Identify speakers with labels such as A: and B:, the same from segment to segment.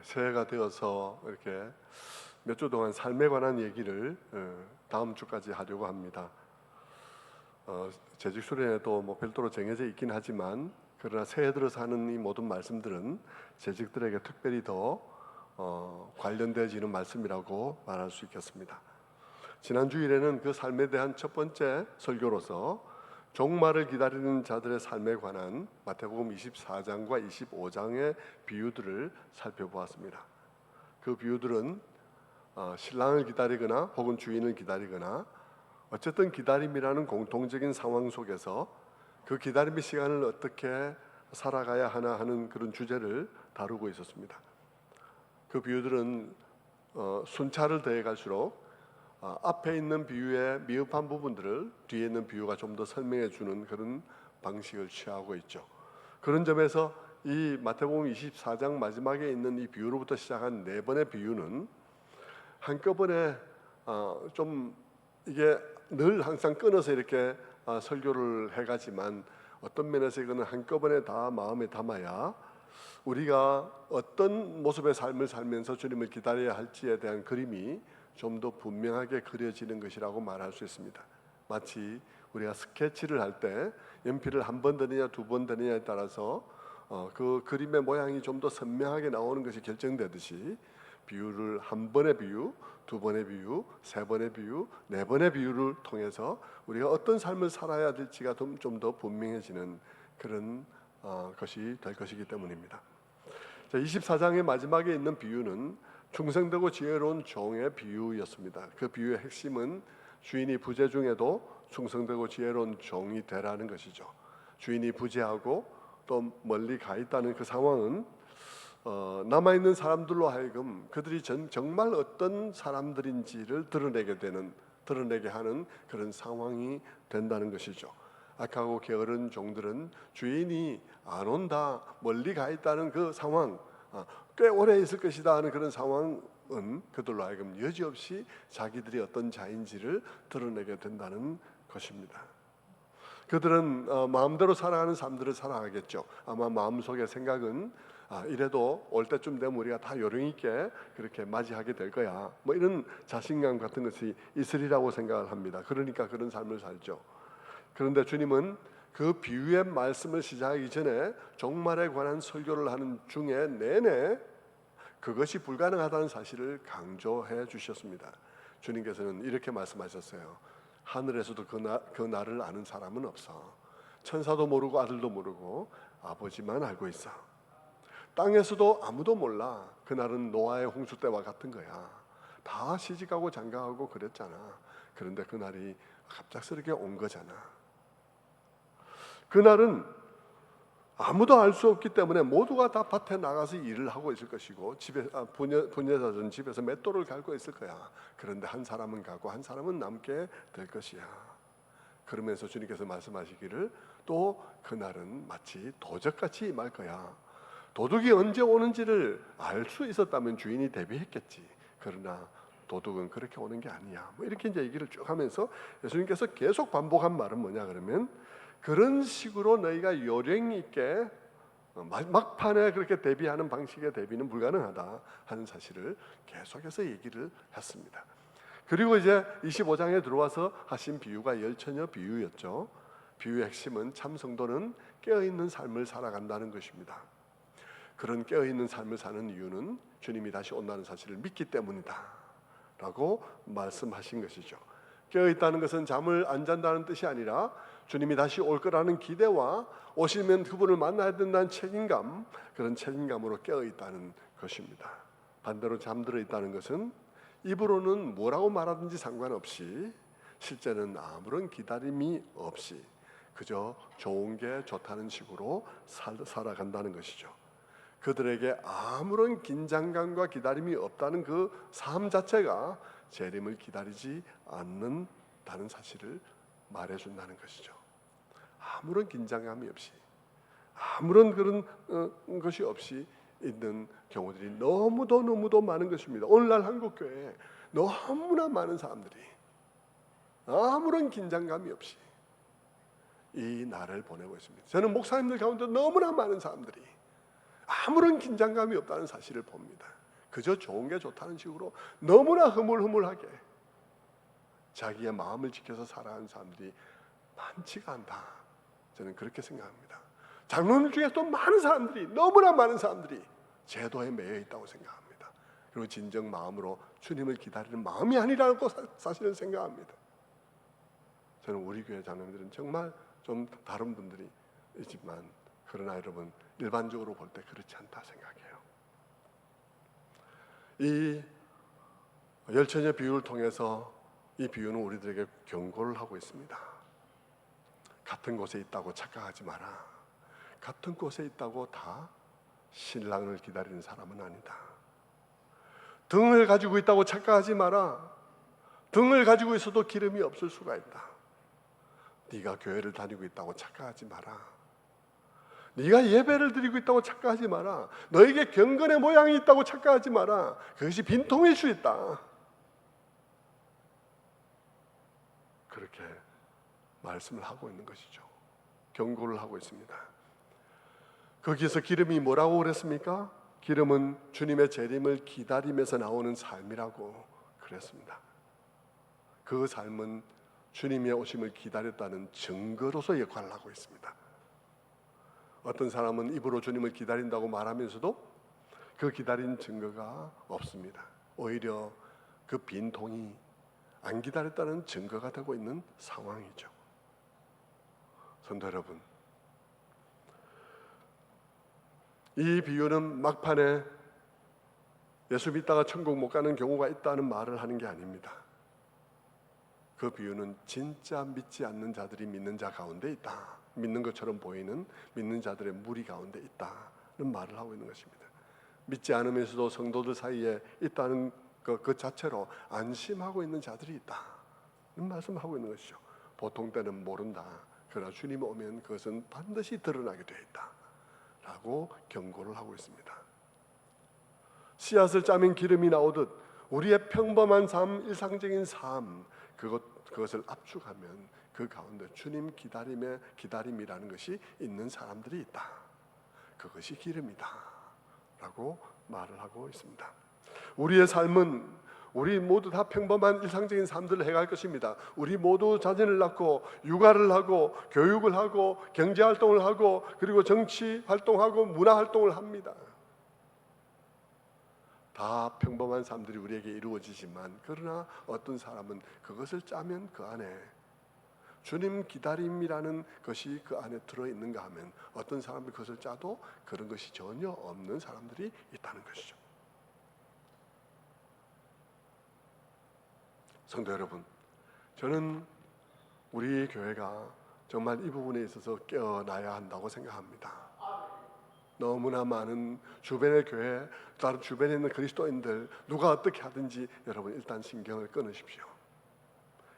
A: 새해가 되어서 이렇게 몇 주 동안 삶에 관한 얘기를 다음 주까지 하려고 합니다. 재직 수련회도 별도로 정해져 있긴 하지만 그러나 새해 들어서 하는 이 모든 말씀들은 재직들에게 특별히 더 관련되어지는 말씀이라고 말할 수 있겠습니다. 지난 주일에는 그 삶에 대한 첫 번째 설교로서 종말을 기다리는 자들의 삶에 관한 마태복음 24장과 25장의 비유들을 살펴보았습니다. 그 비유들은 신랑을 기다리거나 혹은 주인을 기다리거나 어쨌든 기다림이라는 공통적인 상황 속에서 그 기다림의 시간을 어떻게 살아가야 하나 하는 그런 주제를 다루고 있었습니다. 그 비유들은 순차를 더해 갈수록 앞에 있는 비유의 미흡한 부분들을 뒤에 있는 비유가 좀 더 설명해 주는 그런 방식을 취하고 있죠. 그런 점에서 이 마태복음 24장 마지막에 있는 이 비유로부터 시작한 네 번의 비유는 한꺼번에 좀 이게 늘 항상 끊어서 이렇게 설교를 해가지만 어떤 면에서 이거는 한꺼번에 다 마음에 담아야 우리가 어떤 모습의 삶을 살면서 주님을 기다려야 할지에 대한 그림이 좀 더 분명하게 그려지는 것이라고 말할 수 있습니다. 마치 우리가 스케치를 할 때 연필을 한 번 드느냐 두 번 드느냐에 따라서 그 그림의 모양이 좀 더 선명하게 나오는 것이 결정되듯이 비유를 한 번의 비유, 두 번의 비유, 세 번의 비유, 네 번의 비유를 통해서 우리가 어떤 삶을 살아야 될지가 좀 더 분명해지는 그런 것이 될 것이기 때문입니다. 24장의 마지막에 있는 비유는 충성되고 지혜로운 종의 비유였습니다. 그 비유의 핵심은 주인이 부재 중에도 충성되고 지혜로운 종이 되라는 것이죠. 주인이 부재하고 또 멀리 가 있다는 그 상황은 남아있는 사람들로 하여금 그들이 정말 어떤 사람들인지를 드러내게 하는 그런 상황이 된다는 것이죠. 악하고 게으른 종들은 주인이 안 온다, 멀리 가 있다는 그 상황, 꽤 오래 있을 것이다 하는 그런 상황은 그들로 하여금 여지없이 자기들이 어떤 자인지를 드러내게 된다는 것입니다. 그들은 마음대로 살아가는 삶들을 살아가겠죠. 아마 마음속의 생각은 이래도 올 때쯤 되면 우리가 다 요령 있게 그렇게 맞이하게 될 거야, 이런 자신감 같은 것이 있으리라고 생각을 합니다. 그러니까 그런 삶을 살죠. 그런데 주님은 그 비유의 말씀을 시작하기 전에 종말에 관한 설교를 하는 중에 내내 그것이 불가능하다는 사실을 강조해 주셨습니다. 주님께서는 이렇게 말씀하셨어요. 하늘에서도 그 날을 아는 사람은 없어. 천사도 모르고 아들도 모르고 아버지만 알고 있어. 땅에서도 아무도 몰라. 그날은 노아의 홍수 때와 같은 거야. 다 시집가고 장가가고 그랬잖아. 그런데 그날이 갑작스럽게 온 거잖아. 그날은 아무도 알 수 없기 때문에 모두가 다 밭에 나가서 일을 하고 있을 것이고 부녀자들은 집에서 맷돌을 갈고 있을 거야. 그런데 한 사람은 가고 한 사람은 남게 될 것이야. 그러면서 주님께서 말씀하시기를 또 그날은 마치 도적같이 임할 거야. 도둑이 언제 오는지를 알 수 있었다면 주인이 대비했겠지. 그러나 도둑은 그렇게 오는 게 아니야. 이렇게 이제 얘기를 쭉 하면서 예수님께서 계속 반복한 말은 뭐냐 그러면, 그런 식으로 너희가 요령 있게 막판에 그렇게 대비하는 방식의 대비는 불가능하다 하는 사실을 계속해서 얘기를 했습니다. 그리고 이제 25장에 들어와서 하신 비유가 열처녀 비유였죠. 비유의 핵심은 참 성도는 깨어있는 삶을 살아간다는 것입니다. 그런 깨어있는 삶을 사는 이유는 주님이 다시 온다는 사실을 믿기 때문이다 라고 말씀하신 것이죠. 깨어있다는 것은 잠을 안 잔다는 뜻이 아니라 주님이 다시 올 거라는 기대와 오시면 그분을 만나야 된다는 책임감, 그런 책임감으로 깨어있다는 것입니다. 반대로 잠들어 있다는 것은 입으로는 뭐라고 말하든지 상관없이 실제는 아무런 기다림이 없이 그저 좋은 게 좋다는 식으로 살아간다는 것이죠. 그들에게 아무런 긴장감과 기다림이 없다는 그 삶 자체가 재림을 기다리지 않는다는 사실을 말해준다는 것이죠. 아무런 긴장감이 없이, 아무런 그런 것이 없이 있는 경우들이 너무도 많은 것입니다. 오늘날 한국교회에 너무나 많은 사람들이 아무런 긴장감이 없이 이 날을 보내고 있습니다. 저는 목사님들 가운데 너무나 많은 사람들이 아무런 긴장감이 없다는 사실을 봅니다. 그저 좋은 게 좋다는 식으로 너무나 흐물흐물하게 자기의 마음을 지켜서 살아가는 사람들이 많지가 않다. 저는 그렇게 생각합니다. 장로님 중에서도 많은 사람들이, 너무나 많은 사람들이 제도에 매여 있다고 생각합니다. 그리고 진정 마음으로 주님을 기다리는 마음이 아니라고 사실은 생각합니다. 저는 우리 교회 장로님들은 정말 좀 다른 분들이 있지만, 그러나 여러분 일반적으로 볼 때 그렇지 않다 생각해요. 이 열처녀 비유를 통해서 이 비유는 우리들에게 경고를 하고 있습니다. 같은 곳에 있다고 착각하지 마라. 같은 곳에 있다고 다 신랑을 기다리는 사람은 아니다. 등을 가지고 있다고 착각하지 마라. 등을 가지고 있어도 기름이 없을 수가 있다. 네가 교회를 다니고 있다고 착각하지 마라. 네가 예배를 드리고 있다고 착각하지 마라. 너에게 경건의 모양이 있다고 착각하지 마라. 그것이 빈통일 수 있다. 그렇게 말씀을 하고 있는 것이죠. 경고를 하고 있습니다. 거기서 기름이 뭐라고 그랬습니까? 기름은 주님의 재림을 기다리면서 나오는 삶이라고 그랬습니다. 그 삶은 주님의 오심을 기다렸다는 증거로서 역할을 하고 있습니다. 어떤 사람은 입으로 주님을 기다린다고 말하면서도 그 기다린 증거가 없습니다. 오히려 그 빈통이 안 기다렸다는 증거가 되고 있는 상황이죠. 성도 여러분, 이 비유는 막판에 예수 믿다가 천국 못 가는 경우가 있다는 말을 하는 게 아닙니다. 그 비유는 진짜 믿지 않는 자들이 믿는 자 가운데 있다, 믿는 것처럼 보이는 믿는 자들의 무리 가운데 있다는 말을 하고 있는 것입니다. 믿지 않으면서도 성도들 사이에 있다는 그 자체로 안심하고 있는 자들이 있다는 말씀을 하고 있는 것이죠. 보통 때는 모른다. 그러나 주님 오면 그것은 반드시 드러나게 되어 있다 라고 경고를 하고 있습니다. 씨앗을 짜면 기름이 나오듯 우리의 평범한 삶, 일상적인 삶, 그것을 압축하면 그 가운데 주님 기다림이라는 것이 있는 사람들이 있다. 그것이 기름이다 라고 말을 하고 있습니다. 우리의 삶은 우리 모두 다 평범한 일상적인 삶들을 해갈 것입니다. 우리 모두 자녀를 낳고 육아를 하고 교육을 하고 경제활동을 하고 그리고 정치활동하고 문화활동을 합니다. 다 평범한 삶들이 우리에게 이루어지지만, 그러나 어떤 사람은 그것을 짜면 그 안에 주님 기다림이라는 것이 그 안에 들어있는가 하면, 어떤 사람이 그것을 짜도 그런 것이 전혀 없는 사람들이 있다는 것이죠. 성도 여러분, 저는 우리 교회가 정말 이 부분에 있어서 깨어나야 한다고 생각합니다. 너무나 많은 주변의 교회, 다른 주변에 있는 그리스도인들 누가 어떻게 하든지 여러분 일단 신경을 끊으십시오.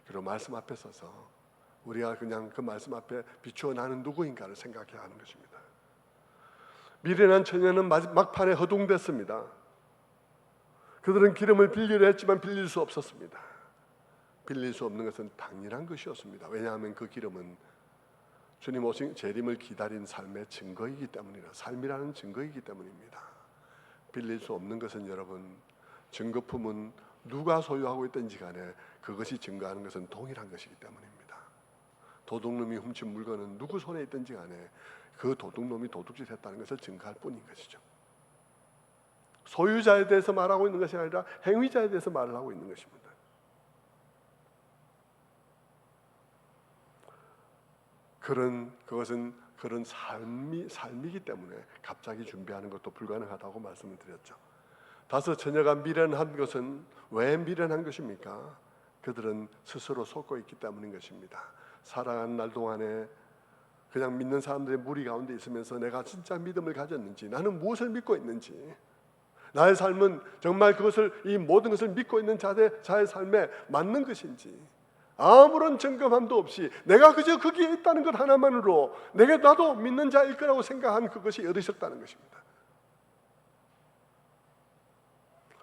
A: 그리고 말씀 앞에 서서 우리가 그냥 그 말씀 앞에 비추어 나는 누구인가를 생각해야 하는 것입니다. 미련한 처녀는 막판에 허둥댔습니다. 그들은 기름을 빌리려 했지만 빌릴 수 없었습니다. 빌릴 수 없는 것은 당연한 것이었습니다. 왜냐하면 그 기름은 주님 오신 재림을 기다린 삶의 증거이기 때문이라, 삶이라는 증거이기 때문입니다. 빌릴 수 없는 것은 여러분, 증거품은 누가 소유하고 있든지 간에 그것이 증거하는 것은 동일한 것이기 때문입니다. 도둑놈이 훔친 물건은 누구 손에 있든지 간에 그 도둑놈이 도둑질 했다는 것을 증거할 뿐인 것이죠. 소유자에 대해서 말하고 있는 것이 아니라 행위자에 대해서 말을 하고 있는 것입니다. 그것은 그런 삶이기 때문에 갑자기 준비하는 것도 불가능하다고 말씀을 드렸죠. 다섯 처녀가 미련한 것은 왜 미련한 것입니까? 그들은 스스로 속고 있기 때문인 것입니다. 살아가는 날 동안에 그냥 믿는 사람들의 무리 가운데 있으면서 내가 진짜 믿음을 가졌는지, 나는 무엇을 믿고 있는지, 나의 삶은 정말 이 모든 것을 믿고 있는 자의 삶에 맞는 것인지 아무런 점검함도 없이 내가 그저 거기에 있다는 것 하나만으로 나도 믿는 자일 거라고 생각한 그것이 어리석다는 것입니다.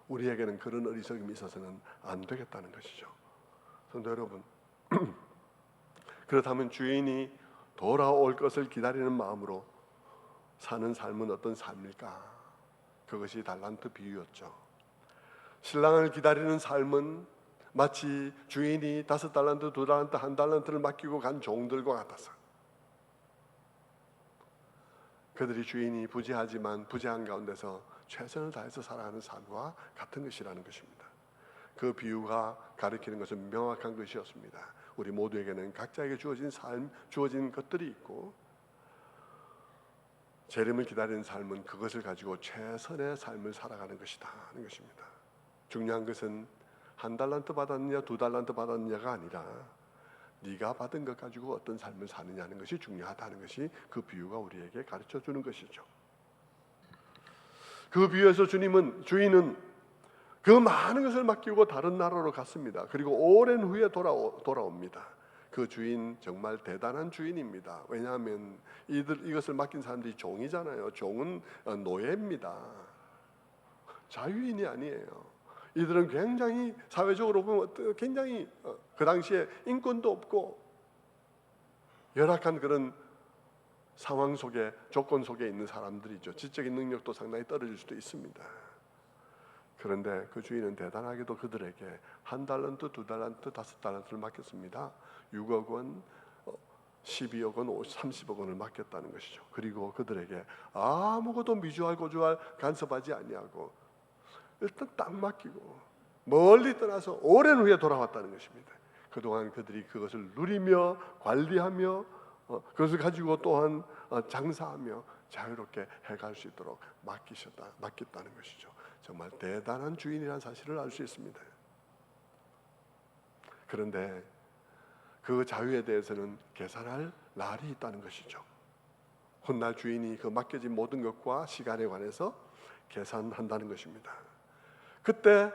A: 우리에게는 그런 어리석음이 있어서는 안 되겠다는 것이죠. 성도 여러분, 그렇다면 주인이 돌아올 것을 기다리는 마음으로 사는 삶은 어떤 삶일까? 그것이 달란트 비유였죠. 신랑을 기다리는 삶은 마치 주인이 5달란트, 2달란트, 1달란트를 맡기고 간 종들과 같아서 그들이 주인이 부재하지만 부재한 가운데서 최선을 다해서 살아가는 삶과 같은 것이라는 것입니다. 그 비유가 가리키는 것은 명확한 것이었습니다. 우리 모두에게는 각자에게 주어진 삶, 주어진 것들이 있고 재림을 기다리는 삶은 그것을 가지고 최선의 삶을 살아가는 것이다 하는 것입니다. 중요한 것은 1달란트 받았느냐 2달란트 받았느냐가 아니라 네가 받은 것 가지고 어떤 삶을 사느냐는 것이 중요하다는 것이 그 비유가 우리에게 가르쳐 주는 것이죠. 그 비유에서 주인은 그 많은 것을 맡기고 다른 나라로 갔습니다. 그리고 오랜 후에 돌아옵니다. 그 주인 정말 대단한 주인입니다. 왜냐하면 이것을 맡긴 사람들이 종이잖아요. 종은 노예입니다. 자유인이 아니에요. 이들은 굉장히 사회적으로 보면 굉장히 그 당시에 인권도 없고 열악한 그런 상황 속에, 조건 속에 있는 사람들이죠. 지적인 능력도 상당히 떨어질 수도 있습니다. 그런데 그 주인은 대단하게도 그들에게 1달란트, 2달란트, 5달란트를 맡겼습니다. 6억 원, 12억 원, 30억 원을 맡겼다는 것이죠. 그리고 그들에게 아무것도 미주알 고주알 간섭하지 아니하고 일단 딱 맡기고 멀리 떠나서 오랜 후에 돌아왔다는 것입니다. 그동안 그들이 그것을 누리며 관리하며 그것을 가지고 또한 장사하며 자유롭게 해갈 수 있도록 맡겼다는 것이죠. 정말 대단한 주인이라는 사실을 알 수 있습니다. 그런데 그 자유에 대해서는 계산할 날이 있다는 것이죠. 훗날 주인이 그 맡겨진 모든 것과 시간에 관해서 계산한다는 것입니다. 그때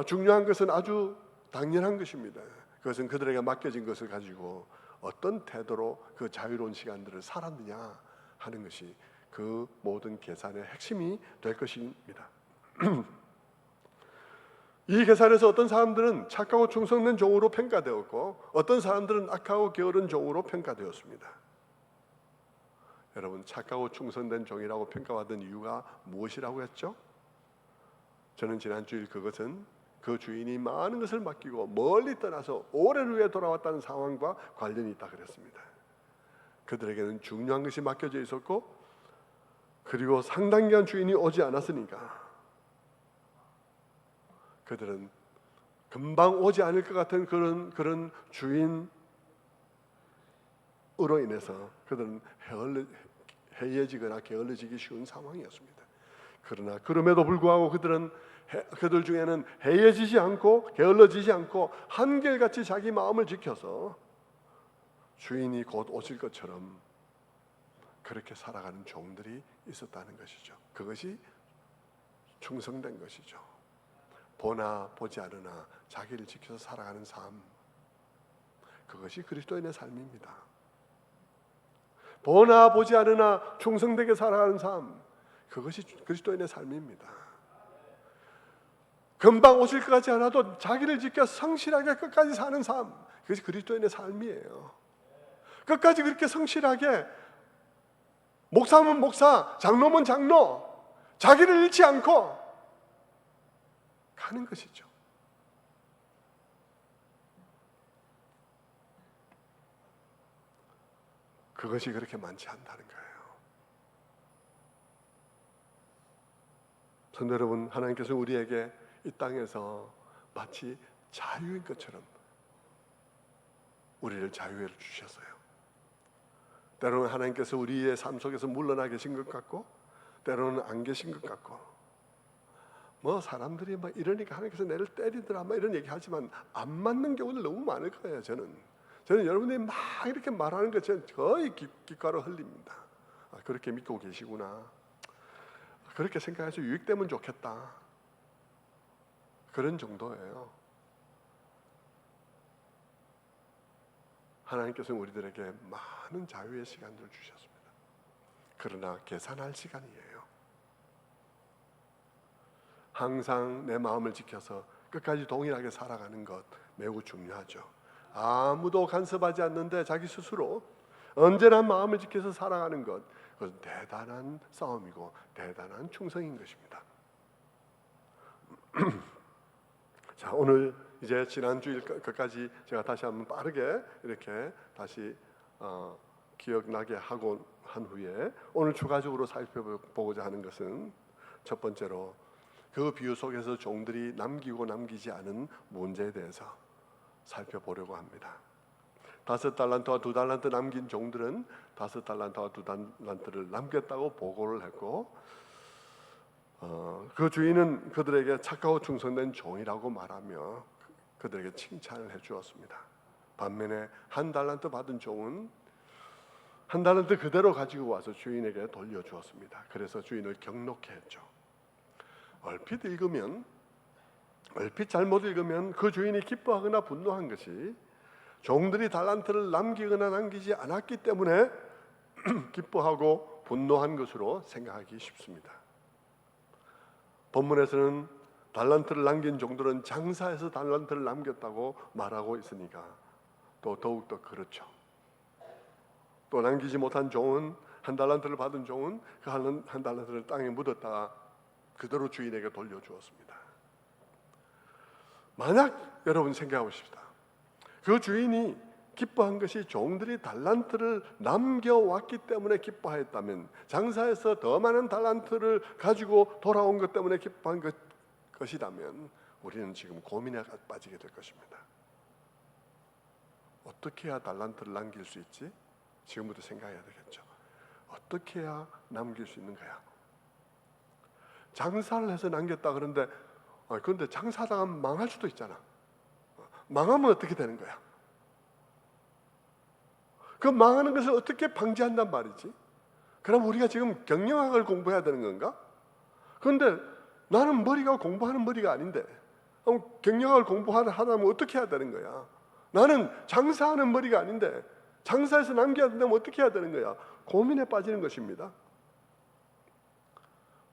A: 중요한 것은 아주 당연한 것입니다. 그것은 그들에게 맡겨진 것을 가지고 어떤 태도로 그 자유로운 시간들을 살았느냐 하는 것이 그 모든 계산의 핵심이 될 것입니다. 이 계산에서 어떤 사람들은 착하고 충성된 종으로 평가되었고 어떤 사람들은 악하고 게으른 종으로 평가되었습니다. 여러분, 착하고 충성된 종이라고 평가받은 이유가 무엇이라고 했죠? 저는 지난 주일 그것은 그 주인이 많은 것을 맡기고 멀리 떠나서 오랜 후에 돌아왔다는 상황과 관련이 있다 그랬습니다. 그들에게는 중요한 것이 맡겨져 있었고 그리고 상당 기간 주인이 오지 않았으니까 그들은 금방 오지 않을 것 같은 그런 주인으로 인해서 그들은 해이해지거나 게을러지기 쉬운 상황이었습니다. 그러나 그럼에도 불구하고 그들 중에는 해이해지지 않고 게을러지지 않고 한결같이 자기 마음을 지켜서 주인이 곧 오실 것처럼 그렇게 살아가는 종들이 있었다는 것이죠. 그것이 충성된 것이죠. 보나 보지 않으나 자기를 지켜서 살아가는 삶, 그것이 그리스도인의 삶입니다. 보나 보지 않으나 충성되게 살아가는 삶, 그것이 그리스도인의 삶입니다. 금방 오실 것 같지 않아도 자기를 지켜 성실하게 끝까지 사는 삶, 그것이 그리스도인의 삶이에요. 끝까지 그렇게 성실하게 목사면 목사, 장로면 장로, 자기를 잃지 않고 가는 것이죠. 그것이 그렇게 많지 않다는 거예요. 성도 여러분, 하나님께서 우리에게 이 땅에서 마치 자유인 것처럼 우리를 자유에 주셨어요. 때로는 하나님께서 우리의 삶 속에서 물러나 계신 것 같고 때로는 안 계신 것 같고 뭐 사람들이 막 이러니까 하나님께서 나를 때리더라 막 이런 얘기하지만 안 맞는 경우들 너무 많을 거예요. 저는 여러분들이 막 이렇게 말하는 것 저는 거의 귓가로 흘립니다. 그렇게 믿고 계시구나, 그렇게 생각해서 유익되면 좋겠다, 그런 정도예요. 하나님께서는 우리들에게 많은 자유의 시간들을 주셨습니다. 그러나 계산할 시간이에요. 항상 내 마음을 지켜서 끝까지 동일하게 살아가는 것 매우 중요하죠. 아무도 간섭하지 않는데 자기 스스로 언제나 마음을 지켜서 살아가는 것, 그것은 대단한 싸움이고 대단한 충성인 것입니다. 자, 오늘 이제 지난주일 것까지 제가 다시 한번 빠르게 이렇게 다시 기억나게 하고 한 후에 오늘 추가적으로 살펴보고자 하는 것은 첫 번째로 그 비유 속에서 종들이 남기고 남기지 않은 문제에 대해서 살펴보려고 합니다. 5달란트와 2달란트 남긴 종들은 5달란트와 2달란트를 남겼다고 보고를 했고 그 주인은 그들에게 착하고 충성된 종이라고 말하며 그들에게 칭찬을 해주었습니다. 반면에 1달란트 받은 종은 1달란트 그대로 가지고 와서 주인에게 돌려주었습니다. 그래서 주인을 경록해 했죠. 얼핏 잘못 읽으면 그 주인이 기뻐하거나 분노한 것이 종들이 달란트를 남기거나 남기지 않았기 때문에 기뻐하고 분노한 것으로 생각하기 쉽습니다. 본문에서는 달란트를 남긴 종들은 장사해서 달란트를 남겼다고 말하고 있으니까 또 더욱더 그렇죠. 또 남기지 못한 종은 1달란트를 받은 종은 그 1달란트를 땅에 묻었다가 그대로 주인에게 돌려주었습니다. 만약 여러분 생각해 보십시다. 그 주인이 기뻐한 것이 종들이 달란트를 남겨왔기 때문에 기뻐하였다면, 장사해서 더 많은 달란트를 가지고 돌아온 것 때문에 기뻐한 것이라면 우리는 지금 고민에 빠지게 될 것입니다. 어떻게 해야 달란트를 남길 수 있지? 지금부터 생각해야 되겠죠. 어떻게 해야 남길 수 있는 거야? 장사를 해서 남겼다 그런데 그런데 장사하다가 망할 수도 있잖아. 망하면 어떻게 되는 거야? 그 망하는 것을 어떻게 방지한단 말이지? 그럼 우리가 지금 경영학을 공부해야 되는 건가? 그런데 나는 머리가 공부하는 머리가 아닌데 경영학을 공부하려면 어떻게 해야 되는 거야? 나는 장사하는 머리가 아닌데 장사해서 남겨야 된다면 어떻게 해야 되는 거야? 고민에 빠지는 것입니다.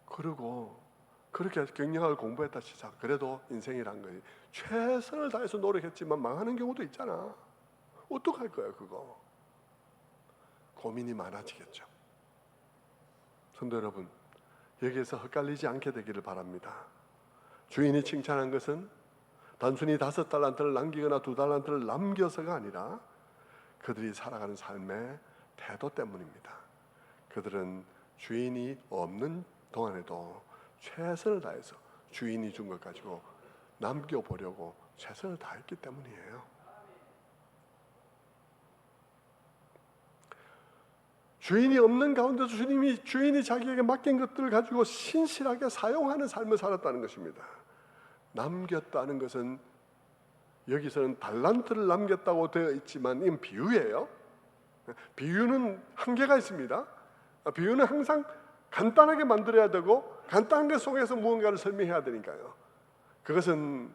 A: 그리고 그렇게 경영학을 공부했다 치자. 그래도 인생이란 거지. 최선을 다해서 노력했지만 망하는 경우도 있잖아. 어떡할 거야 그거? 고민이 많아지겠죠. 성도 여러분, 여기에서 헷갈리지 않게 되기를 바랍니다. 주인이 칭찬한 것은 단순히 5달란트를 남기거나 2달란트를 남겨서가 아니라 그들이 살아가는 삶의 태도 때문입니다. 그들은 주인이 없는 동안에도 최선을 다해서 주인이 준 것 가지고 남겨보려고 최선을 다했기 때문이에요. 주인이 없는 가운데서 주인이 자기에게 맡긴 것들을 가지고 신실하게 사용하는 삶을 살았다는 것입니다. 남겼다는 것은 여기서는 달란트를 남겼다고 되어 있지만 이건 비유예요. 비유는 한계가 있습니다. 비유는 항상 간단하게 만들어야 되고 간단한 것 속에서 무언가를 설명해야 되니까요. 그것은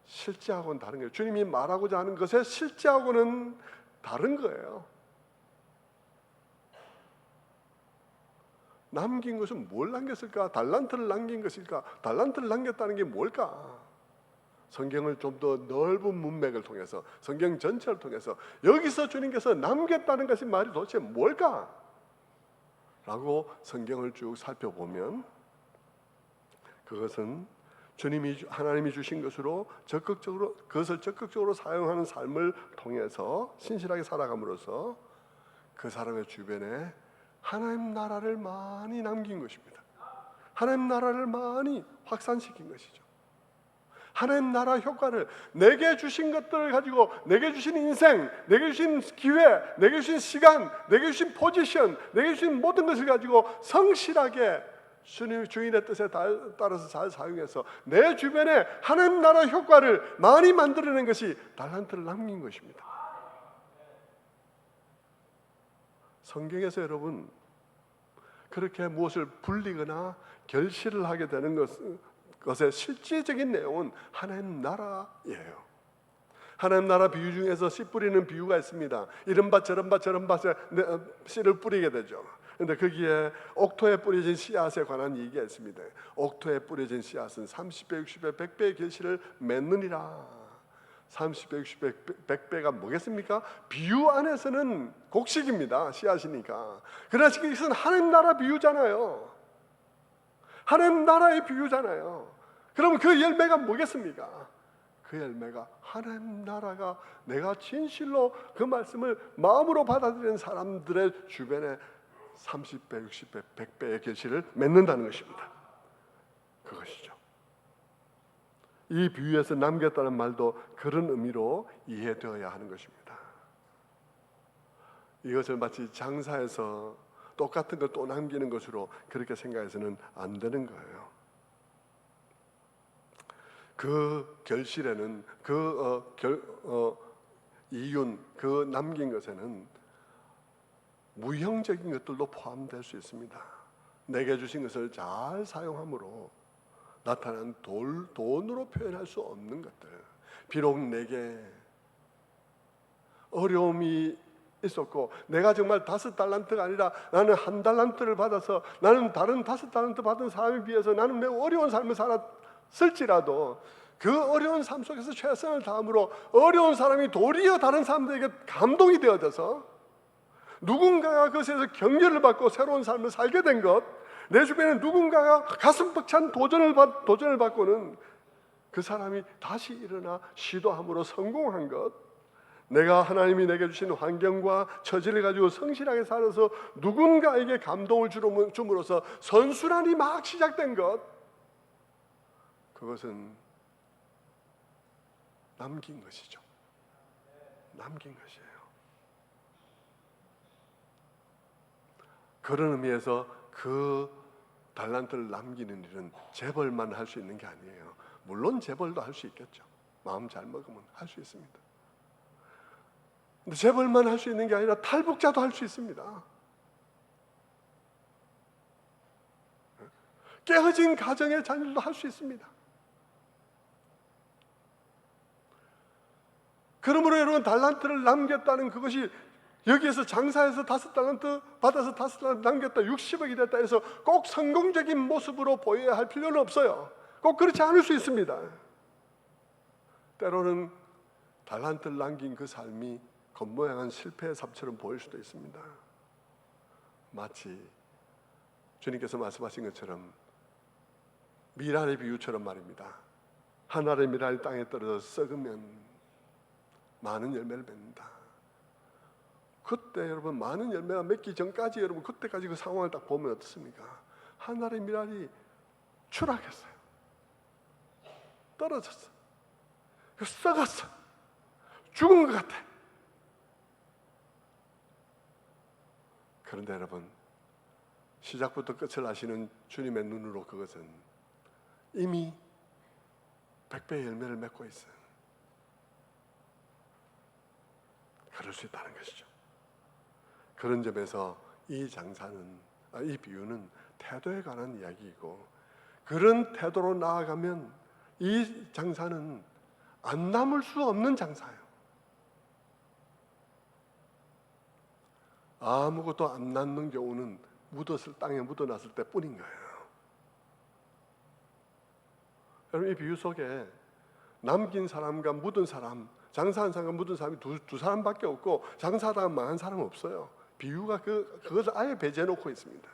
A: 실제하고는 다른 거예요. 주님이 말하고자 하는 것의 실제하고는 다른 거예요. 남긴 것은 뭘 남겼을까? 달란트를 남긴 것일까? 달란트를 남겼다는 게 뭘까? 성경을 좀 더 넓은 문맥을 통해서, 성경 전체를 통해서 여기서 주님께서 남겼다는 것이 말이 도대체 뭘까? 라고 성경을 쭉 살펴보면 그것은 하나님이 주신 것으로 그것을 적극적으로 사용하는 삶을 통해서 신실하게 살아감으로써 그 사람의 주변에 하나님 나라를 많이 남긴 것입니다. 하나님 나라를 많이 확산시킨 것이죠. 하나님 나라 효과를 내게 주신 것들을 가지고 내게 주신 인생, 내게 주신 기회, 내게 주신 시간, 내게 주신 포지션, 내게 주신 모든 것을 가지고 성실하게 주인의 뜻에 따라서 잘 사용해서 내 주변에 하나님 나라 효과를 많이 만들어낸 것이 달란트를 남긴 것입니다. 성경에서 여러분 그렇게 무엇을 불리거나 결실을 하게 되는 것의 실제적인 내용은 하나님 나라예요. 하나님 나라 비유 중에서 씨 뿌리는 비유가 있습니다. 이런 밭 저런 밭 저런 밭에 씨를 뿌리게 되죠. 그런데 거기에 옥토에 뿌려진 씨앗에 관한 얘기가 있습니다. 옥토에 뿌려진 씨앗은 30배, 60배, 100배의 결실을 맺느니라. 30배, 60배, 100배가 뭐겠습니까? 비유 안에서는 곡식입니다. 씨앗이니까. 그러나 지금 이것은 하나님 나라 비유잖아요. 하나님 나라의 비유잖아요. 그럼 그 열매가 뭐겠습니까? 그 열매가 하나님 나라가 내가 진실로 그 말씀을 마음으로 받아들이는 사람들의 주변에 30배, 60배, 100배의 결실을 맺는다는 것입니다. 그것이죠. 이 비유에서 남겼다는 말도 그런 의미로 이해되어야 하는 것입니다. 이것을 마치 장사에서 똑같은 걸 또 남기는 것으로 그렇게 생각해서는 안 되는 거예요. 그 결실에는 이윤, 그 남긴 것에는 무형적인 것들도 포함될 수 있습니다. 내게 주신 것을 잘 사용함으로 나타난 돈으로 표현할 수 없는 것들. 비록 내게 어려움이 있었고 내가 정말 5달란트가 아니라 나는 1달란트를 받아서 나는 다른 5달란트 받은 사람에 비해서 나는 매우 어려운 삶을 살았을지라도 그 어려운 삶 속에서 최선을 다함으로 어려운 사람이 도리어 다른 사람들에게 감동이 되어져서 누군가가 그것에서 격려를 받고 새로운 삶을 살게 된 것, 내 주변에 누군가가 가슴 벅찬 도전을 받고는 그 사람이 다시 일어나 시도함으로 성공한 것, 내가 하나님이 내게 주신 환경과 처지를 가지고 성실하게 살아서 누군가에게 감동을 줌으로써 선순환이 막 시작된 것, 그것은 남긴 것이죠. 남긴 것이에요. 그런 의미에서 그 달란트를 남기는 일은 재벌만 할 수 있는 게 아니에요. 물론 재벌도 할 수 있겠죠. 마음 잘 먹으면 할 수 있습니다. 근데 재벌만 할 수 있는 게 아니라 탈북자도 할 수 있습니다. 깨어진 가정의 자녀도 할 수 있습니다. 그러므로 여러분, 달란트를 남겼다는 그것이 여기에서 장사해서 5달란트 받아서 5달란트 남겼다 60억이 됐다 해서 꼭 성공적인 모습으로 보여야 할 필요는 없어요. 꼭 그렇지 않을 수 있습니다. 때로는 달란트를 남긴 그 삶이 겉모양은 실패의 삶처럼 보일 수도 있습니다. 마치 주님께서 말씀하신 것처럼 미랄의 비유처럼 말입니다. 한 알의 미랄이 땅에 떨어져 썩으면 많은 열매를 맺는다. 그때 여러분 많은 열매가 맺기 전까지 여러분 그때까지 그 상황을 딱 보면 어떻습니까? 한 알의 미랄이 추락했어요. 떨어졌어. 썩었어. 죽은 것 같아. 그런데 여러분, 시작부터 끝을 아시는 주님의 눈으로 그것은 이미 100배의 열매를 맺고 있어요. 그럴 수 있다는 것이죠. 그런 점에서 이 비유는 태도에 관한 이야기이고, 그런 태도로 나아가면 이 장사는 안 남을 수 없는 장사예요. 아무것도 안 남는 경우는 땅에 묻어놨을 때뿐인 거예요. 여러분, 이 비유 속에 남긴 사람과 묻은 사람, 장사한 사람과 묻은 사람이 두 사람밖에 없고 장사하다가 망한 사람은 없어요. 비유가 그것을 아예 배제해 놓고 있습니다.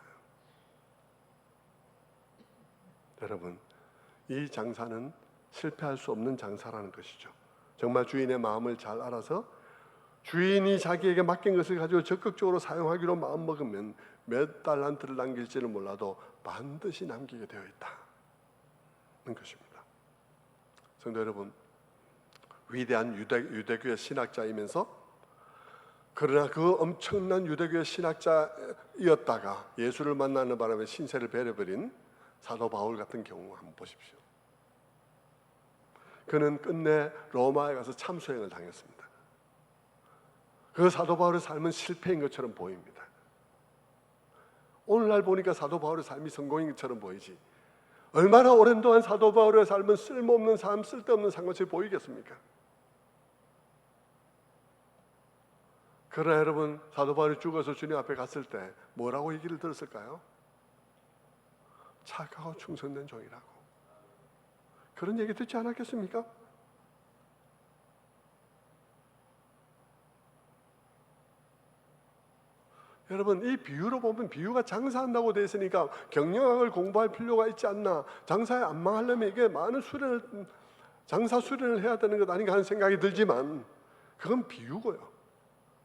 A: 여러분, 이 장사는 실패할 수 없는 장사라는 것이죠. 정말 주인의 마음을 잘 알아서 주인이 자기에게 맡긴 것을 가지고 적극적으로 사용하기로 마음먹으면 몇 달란트를 남길지는 몰라도 반드시 남기게 되어 있다는 것입니다. 성도 여러분, 위대한 유대교의 신학자이면서 그러나 그 엄청난 유대교의 신학자이었다가 예수를 만나는 바람에 신세를 베려버린 사도 바울 같은 경우 한번 보십시오. 그는 끝내 로마에 가서 참수행을 당했습니다. 그 사도 바울의 삶은 실패인 것처럼 보입니다. 오늘날 보니까 사도 바울의 삶이 성공인 것처럼 보이지, 얼마나 오랜 동안 사도 바울의 삶은 쓸모없는 삶, 쓸데없는 삶같이 보이겠습니까? 그러나 여러분, 사도 바울이 죽어서 주님 앞에 갔을 때 뭐라고 얘기를 들었을까요? 착하고 충성된 종이라고. 그런 얘기 듣지 않았겠습니까? 여러분, 이 비유로 보면 비유가 장사한다고 되어 있으니까 경영학을 공부할 필요가 있지 않나, 장사에 안 망하려면 이게 많은 장사 수련을 해야 되는 것 아닌가 하는 생각이 들지만 그건 비유고요.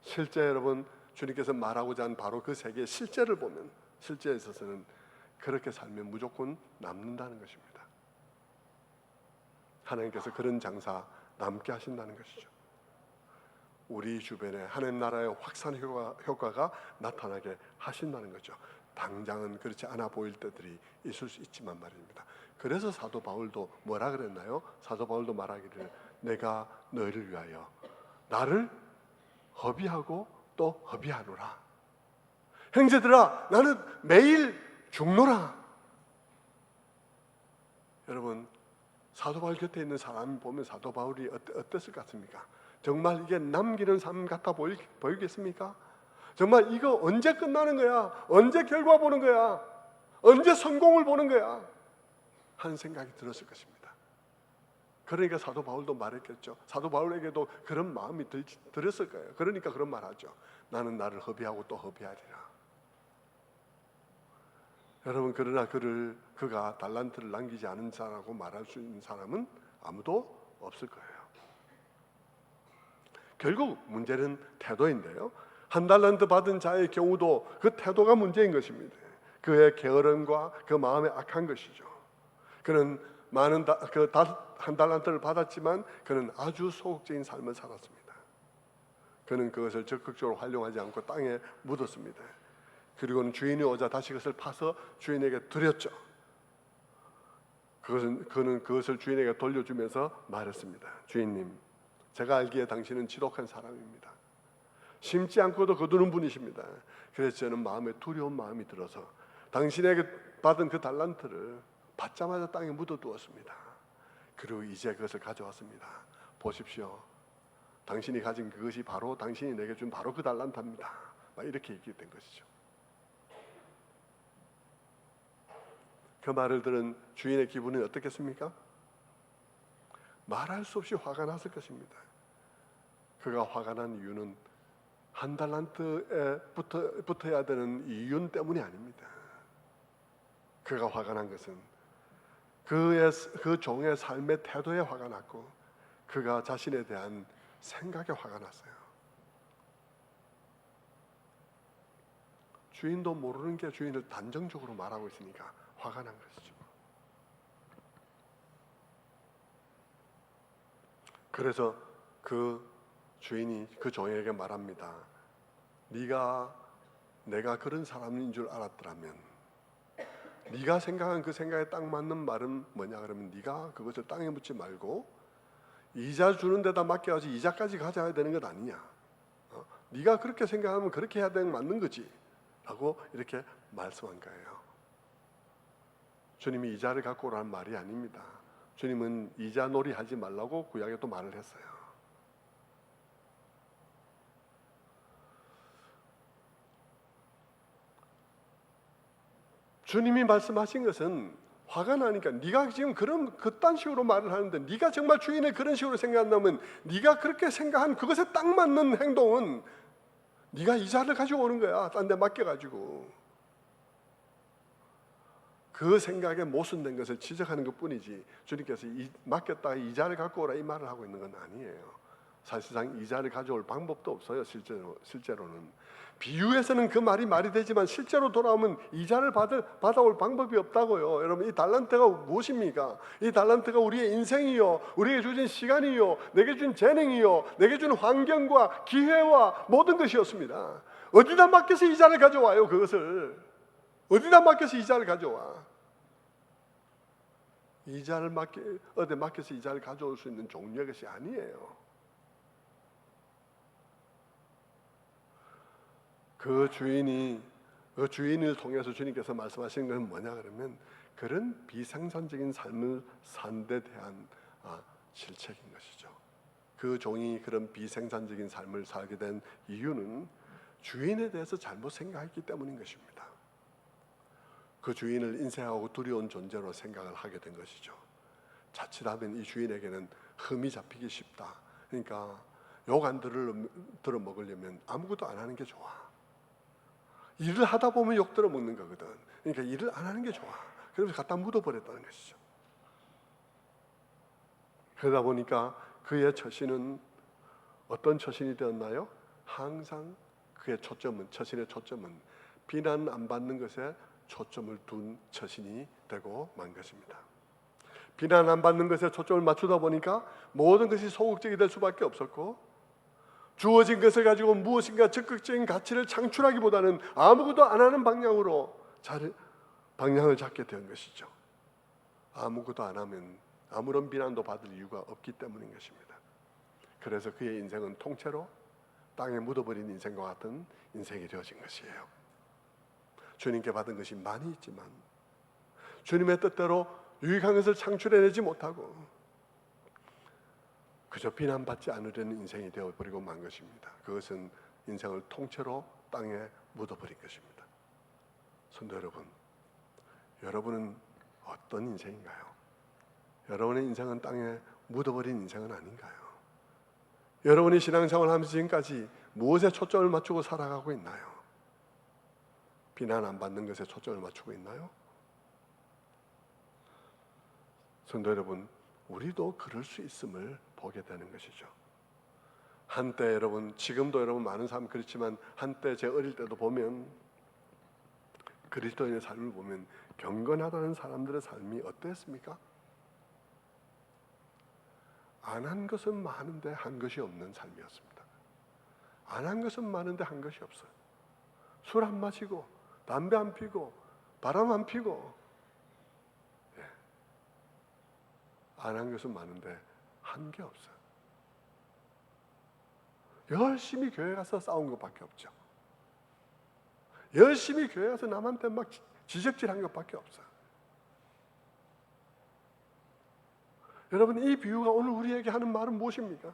A: 실제 여러분, 주님께서 말하고자 한 바로 그 세계의 실제를 보면, 실제에 있어서는 그렇게 살면 무조건 남는다는 것입니다. 하나님께서 그런 장사 남게 하신다는 것이죠. 우리 주변에 하나님 나라의 확산 효과가 나타나게 하신다는 거죠. 당장은 그렇지 않아 보일 때들이 있을 수 있지만 말입니다. 그래서 사도 바울도 뭐라 그랬나요? 사도 바울도 말하기를 내가 너희를 위하여 나를 허비하고 또 허비하노라. 형제들아, 나는 매일 죽노라. 여러분, 사도 바울 곁에 있는 사람 보면 사도 바울이 어땠을 것 같습니까? 정말 이게 남기는 삶 같아 보이겠습니까? 정말 이거 언제 끝나는 거야? 언제 결과 보는 거야? 언제 성공을 보는 거야? 하는 생각이 들었을 것입니다. 그러니까 사도 바울도 말했겠죠. 사도 바울에게도 그런 마음이 들었을 거예요. 그러니까 그런 말 하죠. 나는 나를 허비하고 또 허비하리라. 여러분, 그러나 그가 달란트를 남기지 않은 자라고 말할 수 있는 사람은 아무도 없을 거예요. 결국 문제는 태도인데요. 한 달란트 받은 자의 경우도 그 태도가 문제인 것입니다. 그의 게으름과 그 마음의 악한 것이죠. 그는 한 달란트를 받았지만 그는 아주 소극적인 삶을 살았습니다. 그는 그것을 적극적으로 활용하지 않고 땅에 묻었습니다. 그리고는 주인이 오자 다시 그것을 파서 주인에게 드렸죠. 그는 그것을 주인에게 돌려주면서 말했습니다. 주인님, 제가 알기에 당신은 지독한 사람입니다. 심지 않고도 거두는 분이십니다. 그래서 저는 마음에 두려운 마음이 들어서 당신에게 받은 그 달란트를 받자마자 땅에 묻어두었습니다. 그리고 이제 그것을 가져왔습니다. 보십시오. 당신이 가진 그것이 바로 당신이 내게 준 바로 그 달란트입니다. 막 이렇게 얘기된 것이죠. 그 말을 들은 주인의 기분이 어떻겠습니까? 말할 수 없이 화가 났을 것입니다. 그가 화가 난 이유는 한 달란트에 붙어야 되는 이윤 때문이 아닙니다. 그가 화가 난 것은 그 종의 삶의 태도에 화가 났고 그가 자신에 대한 생각에 화가 났어요. 주인도 모르는 게 주인을 단정적으로 말하고 있으니까 화가 난 것이죠. 그래서 그 주인이 그 종에게 말합니다. 내가 그런 사람인 줄 알았더라면, 네가 생각한 그 생각에 딱 맞는 말은 뭐냐 그러면 네가 그것을 땅에 묻지 말고 이자 주는 데다 맡겨야지 이자까지 가져야 되는 것 아니냐. 네가 그렇게 생각하면 그렇게 해야 되는 게 맞는 거지 라고 이렇게 말씀한 거예요. 주님이 이자를 갖고 오라는 말이 아닙니다. 주님은 이자 놀이 하지 말라고 구약에 또 말을 했어요. 주님이 말씀하신 것은 화가 나니까 네가 지금 그딴 식으로 말을 하는데 네가 정말 주인을 그런 식으로 생각한다면 네가 그렇게 생각한 그것에 딱 맞는 행동은 네가 이자를 가지고 오는 거야. 딴 데 맡겨가지고. 그 생각에 모순된 것을 지적하는 것뿐이지 주님께서 맡겼다가 이자를 갖고 오라 이 말을 하고 있는 건 아니에요. 사실상 이자를 가져올 방법도 없어요. 실제로는 비유에서는 그 말이 되지만 실제로 돌아오면 이자를 받아올 방법이 없다고요. 여러분, 이 달란트가 무엇입니까? 이 달란트가 우리의 인생이요, 우리에게 주신 시간이요, 내게 준 재능이요, 내게 준 환경과 기회와 모든 것이었습니다. 어디다 맡겨서 이자를 가져와요? 그것을 어디다 맡겨서 이자를 가져와? 어디 맡겨서 이자를 가져올 수 있는 종류의 것이 아니에요. 그 주인을 통해서 주님께서 말씀하시는 것은 뭐냐 그러면 그런 비생산적인 삶을 산 데 대한 질책인 것이죠. 그 종이 그런 비생산적인 삶을 살게 된 이유는 주인에 대해서 잘못 생각했기 때문인 것입니다. 그 주인을 인색하고 두려운 존재로 생각을 하게 된 것이죠. 자칫하면 이 주인에게는 흠이 잡히기 쉽다. 그러니까 욕 안 들어 먹으려면 아무것도 안 하는 게 좋아. 일을 하다 보면 욕 들어먹는 거거든. 그러니까 일을 안 하는 게 좋아. 그래서 갖다 묻어버렸다는 것이죠. 그러다 보니까 그의 처신은 어떤 처신이 되었나요? 항상 그의 처신의 초점은 비난 안 받는 것에 초점을 둔 처신이 되고 만 것입니다. 비난 안 받는 것에 초점을 맞추다 보니까 모든 것이 소극적이 될 수밖에 없었고, 주어진 것을 가지고 무엇인가 적극적인 가치를 창출하기보다는 아무것도 안 하는 방향으로 방향을 잡게 된 것이죠. 아무것도 안 하면 아무런 비난도 받을 이유가 없기 때문인 것입니다. 그래서 그의 인생은 통째로 땅에 묻어버린 인생과 같은 인생이 되어진 것이에요. 주님께 받은 것이 많이 있지만 주님의 뜻대로 유익한 것을 창출해내지 못하고 그저 비난받지 않으려는 인생이 되어버리고 만 것입니다. 그것은 인생을 통째로 땅에 묻어버린 것입니다. 성도 여러분, 여러분은 어떤 인생인가요? 여러분의 인생은 땅에 묻어버린 인생은 아닌가요? 여러분이 신앙생활을 하면서 지금까지 무엇에 초점을 맞추고 살아가고 있나요? 비난 안 받는 것에 초점을 맞추고 있나요? 성도 여러분, 우리도 그럴 수 있음을 보게 되는 것이죠. 한때 여러분, 지금도 여러분 많은 사람 그렇지만 한때 제 어릴 때도 보면 그리스도인의 삶을 보면 경건하다는 사람들의 삶이 어땠습니까? 안 한 것은 많은데 한 것이 없는 삶이었습니다. 안 한 것은 많은데 한 것이 없어요. 술 안 마시고 담배 안 피고 바람 안 피고, 안 한 것은 많은데 한 게 없어요. 열심히 교회 가서 싸운 것밖에 없죠. 열심히 교회 가서 남한테 막 지적질한 것밖에 없어요. 여러분, 이 비유가 오늘 우리에게 하는 말은 무엇입니까?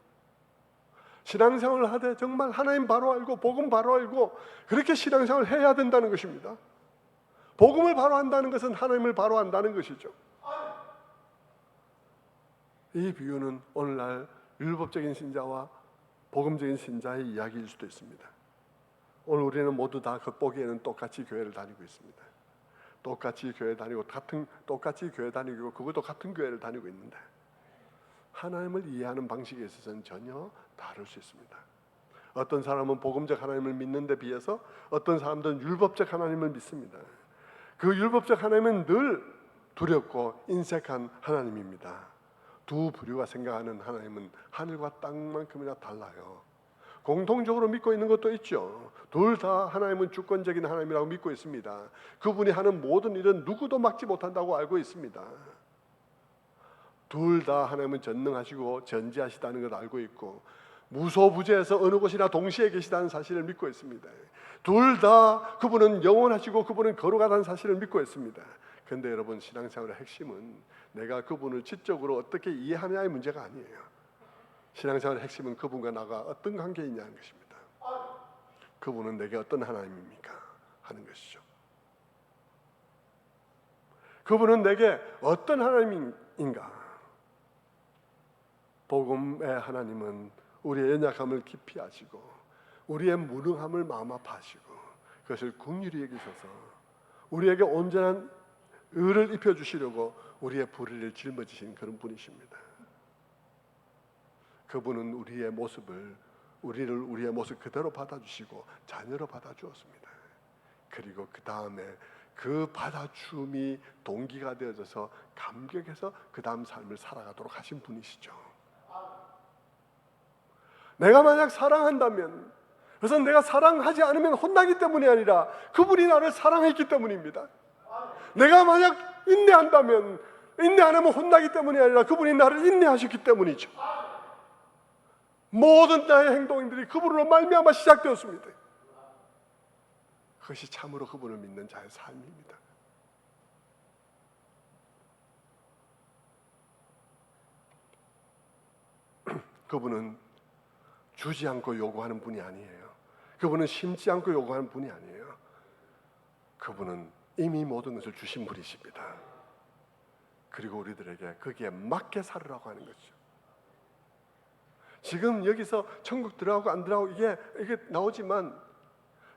A: 신앙생활을 하되 정말 하나님 바로 알고 복음 바로 알고 그렇게 신앙생활을 해야 된다는 것입니다. 복음을 바로 안다는 것은 하나님을 바로 안다는 것이죠. 이 비유는 오늘날 율법적인 신자와 복음적인 신자의 이야기일 수도 있습니다. 오늘 우리는 모두 다 겉보기에는 똑같이 교회를 다니고 있습니다. 똑같이 교회 다니고 똑같이 교회 다니고 그것도 같은 교회를 다니고 있는데 하나님을 이해하는 방식에 있어서는 전혀 다를 수 있습니다. 어떤 사람은 복음적 하나님을 믿는 데 비해서 어떤 사람들은 율법적 하나님을 믿습니다. 그 율법적 하나님은 늘 두렵고 인색한 하나님입니다. 두 부류가 생각하는 하나님은 하늘과 땅만큼이나 달라요. 공통적으로 믿고 있는 것도 있죠. 둘 다 하나님은 주권적인 하나님이라고 믿고 있습니다. 그분이 하는 모든 일은 누구도 막지 못한다고 알고 있습니다. 둘 다 하나님은 전능하시고 전지하시다는 걸 알고 있고 무소부재해서 어느 곳이나 동시에 계시다는 사실을 믿고 있습니다. 둘 다 그분은 영원하시고 그분은 거룩하다는 사실을 믿고 있습니다. 그런데 여러분, 신앙생활의 핵심은 내가 그분을 지적으로 어떻게 이해하냐의 문제가 아니에요. 신앙생활의 핵심은 그분과 나가 어떤 관계에 있냐는 것입니다. 그분은 내게 어떤 하나님입니까? 하는 것이죠. 그분은 내게 어떤 하나님인가? 복음의 하나님은 우리의 연약함을 깊이 아시고 우리의 무능함을 마음 아파하시고 그것을 긍휼히 여기셔서 우리에게 온전한 의를 입혀주시려고 우리의 불의를 짊어지신 그런 분이십니다. 그분은 우리의 모습 그대로 받아주시고 자녀로 받아주었습니다. 그리고 그 다음에 그 받아줌이 동기가 되어져서 감격해서 그 다음 삶을 살아가도록 하신 분이시죠. 내가 만약 사랑한다면, 그것은 내가 사랑하지 않으면 혼나기 때문이 아니라 그분이 나를 사랑했기 때문입니다. 내가 만약 인내한다면 인내 안 하면 혼나기 때문이 아니라 그분이 나를 인내하셨기 때문이죠. 모든 나의 행동들이 그분으로 말미암아 시작되었습니다. 그것이 참으로 그분을 믿는 자의 삶입니다. 그분은 주지 않고 요구하는 분이 아니에요. 그분은 심지 않고 요구하는 분이 아니에요. 그분은 이미 모든 것을 주신 분이십니다. 그리고 우리들에게 거기에 맞게 살으라고 하는 거죠. 지금 여기서 천국 들어가고 안 들어가고 이게 나오지만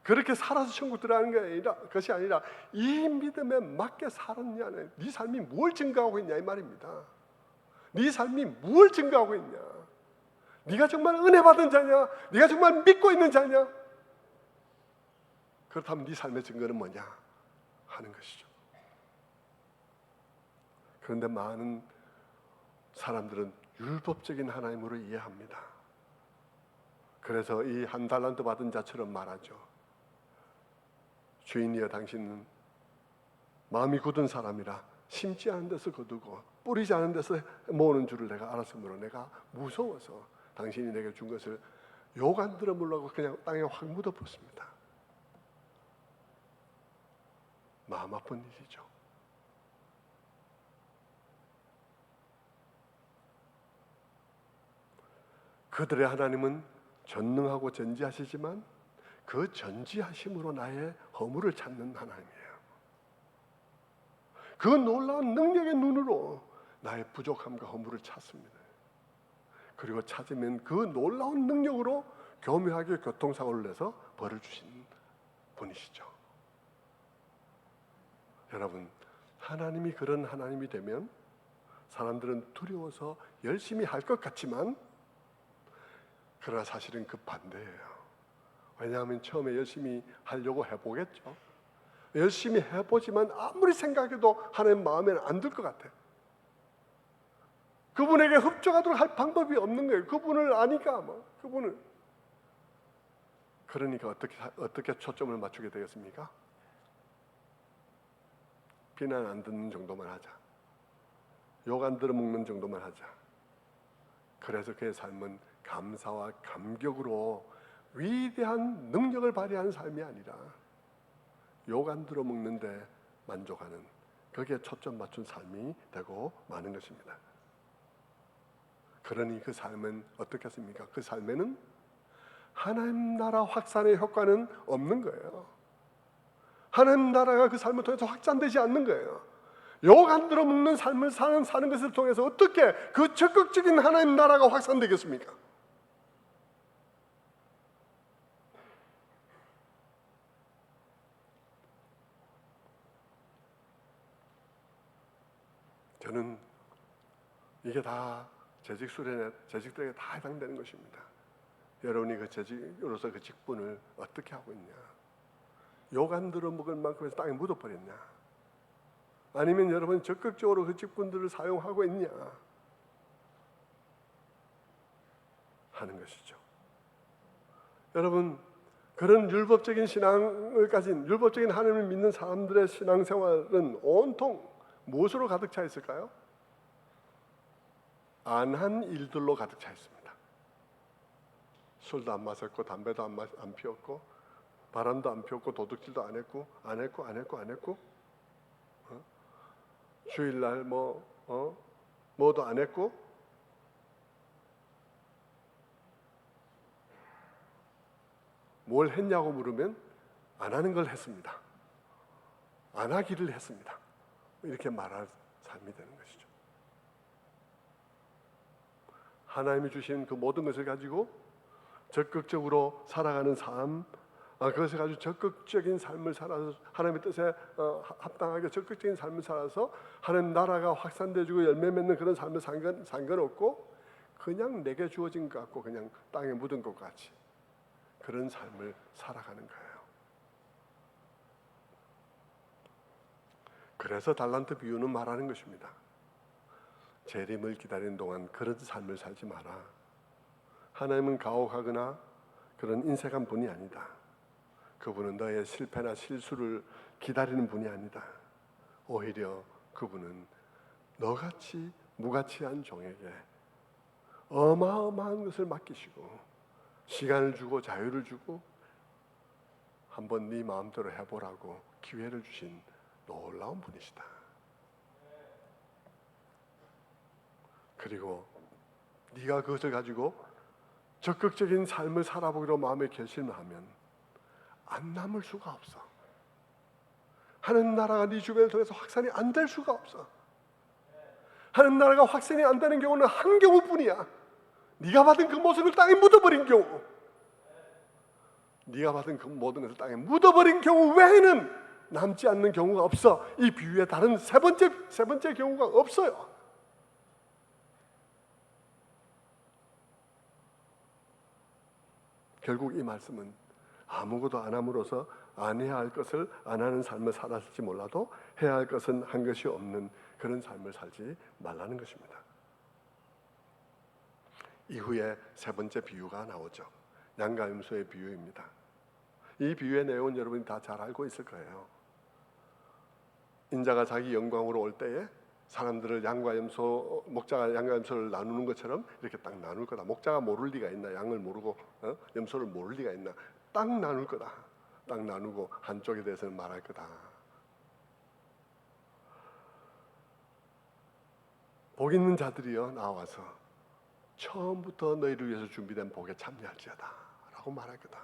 A: 그렇게 살아서 천국 들어가는 것이 아니라 이 믿음에 맞게 살았냐는, 네 삶이 뭘 증거하고 있냐 이 말입니다. 네 삶이 뭘 증거하고 있냐, 네가 정말 은혜 받은 자냐, 네가 정말 믿고 있는 자냐. 그렇다면 네 삶의 증거는 뭐냐 하는 것이죠. 그런데 많은 사람들은 율법적인 하나님으로 이해합니다. 그래서 이 한 달란트 받은 자처럼 말하죠. 주인이여, 당신은 마음이 굳은 사람이라 심지 않은 데서 거두고 뿌리지 않은 데서 모으는 줄을 내가 알았으므로 내가 무서워서 당신이 내게 준 것을 욕 안 들어 물라고 그냥 땅에 확 묻어붓습니다. 마음 아픈 일이죠. 그들의 하나님은 전능하고 전지하시지만 그 전지하심으로 나의 허물을 찾는 하나님이에요. 그 놀라운 능력의 눈으로 나의 부족함과 허물을 찾습니다. 그리고 찾으면 그 놀라운 능력으로 교묘하게 교통사고를 내서 벌을 주신 분이시죠. 여러분, 하나님이 그런 하나님이 되면 사람들은 두려워서 열심히 할 것 같지만, 그러나 사실은 그 반대예요. 왜냐하면 처음에 열심히 하려고 해보겠죠. 열심히 해보지만 아무리 생각해도 하나님 마음에는 안 들 것 같아요. 그분에게 흡족하도록 할 방법이 없는 거예요. 그분을 아니까 그분을. 그러니까 어떻게 초점을 맞추게 되겠습니까? 비난 안 듣는 정도만 하자, 욕 안 들어먹는 정도만 하자. 그래서 그의 삶은 감사와 감격으로 위대한 능력을 발휘하는 삶이 아니라 욕 안 들어먹는데 만족하는, 거기에 초점 맞춘 삶이 되고 마는 것입니다. 그러니 그 삶은 어떻겠습니까? 그 삶에는 하나님 나라 확산의 효과는 없는 거예요. 하나님 나라가 그 삶을 통해서 확산되지 않는 거예요. 욕 안 들어먹는 삶을 사는 것을 통해서 어떻게 그 적극적인 하나님 나라가 확산되겠습니까? 저는 이게 다 재직 수련회 재직들에게 다 해당되는 것입니다. 여러분이 그 재직으로서 그 직분을 어떻게 하고 있냐? 욕 안 들어먹을 만큼 해서 땅에 묻어버렸냐? 아니면 여러분 적극적으로 그 직분들을 사용하고 있냐 하는 것이죠. 여러분, 그런 율법적인 신앙을 가진, 율법적인 하나님을 믿는 사람들의 신앙생활은 온통 무엇으로 가득 차 있을까요? 안한 일들로 가득 차 있습니다. 술도 안 마셨고, 담배도 안 피웠고, 바람도 안 피웠고, 도둑질도 안 했고, 주일날 뭐도 안 했고, 뭘 했냐고 물으면 안 하는 걸 했습니다. 안 하기를 했습니다. 이렇게 말할 삶이 되는 것이죠. 하나님이 주신 그 모든 것을 가지고 적극적으로 살아가는 삶, 그것을 가지고 적극적인 삶을 살아서 하나님의 뜻에 합당하게 적극적인 삶을 살아서 하나님 나라가 확산되어지고 열매 맺는 그런 삶을 상관없고, 그냥 내게 주어진 것 같고 그냥 땅에 묻은 것 같이 그런 삶을 살아가는 거예요. 그래서 달란트 비유는 말하는 것입니다. 재림을 기다리는 동안 그런 삶을 살지 마라. 하나님은 가혹하거나 그런 인색한 분이 아니다. 그분은 너의 실패나 실수를 기다리는 분이 아니다. 오히려 그분은 너같이 무가치한 종에게 어마어마한 것을 맡기시고 시간을 주고 자유를 주고 한번 네 마음대로 해보라고 기회를 주신 놀라운 분이시다. 그리고 네가 그것을 가지고 적극적인 삶을 살아보기로 마음에 결심하면 안 남을 수가 없어. 하나님 나라가 네 주변을 통해서 확산이 안 될 수가 없어. 하나님 나라가 확산이 안 되는 경우는 한 경우뿐이야. 네가 받은 그 모습을 땅에 묻어버린 경우. 네가 받은 그 모든 것을 땅에 묻어버린 경우 외에는 남지 않는 경우가 없어. 이 비유에 다른 세 번째 경우가 없어요. 결국 이 말씀은 아무것도 안 함으로써 안 해야 할 것을 안 하는 삶을 살았을지 몰라도 해야 할 것은 한 것이 없는 그런 삶을 살지 말라는 것입니다. 이후에 세 번째 비유가 나오죠. 양과 염소의 비유입니다. 이 비유의 내용은 여러분이 다 잘 알고 있을 거예요. 인자가 자기 영광으로 올 때에 사람들을 목자가 양과 염소를 나누는 것처럼 이렇게 딱 나눌 거다. 목자가 모를 리가 있나? 양을 모르고 염소를 모를 리가 있나? 딱 나눌 거다. 딱 나누고 한쪽에 대해서는 말할 거다. 복 있는 자들이여 나와서 처음부터 너희를 위해서 준비된 복에 참여할지어다 라고 말할 거다.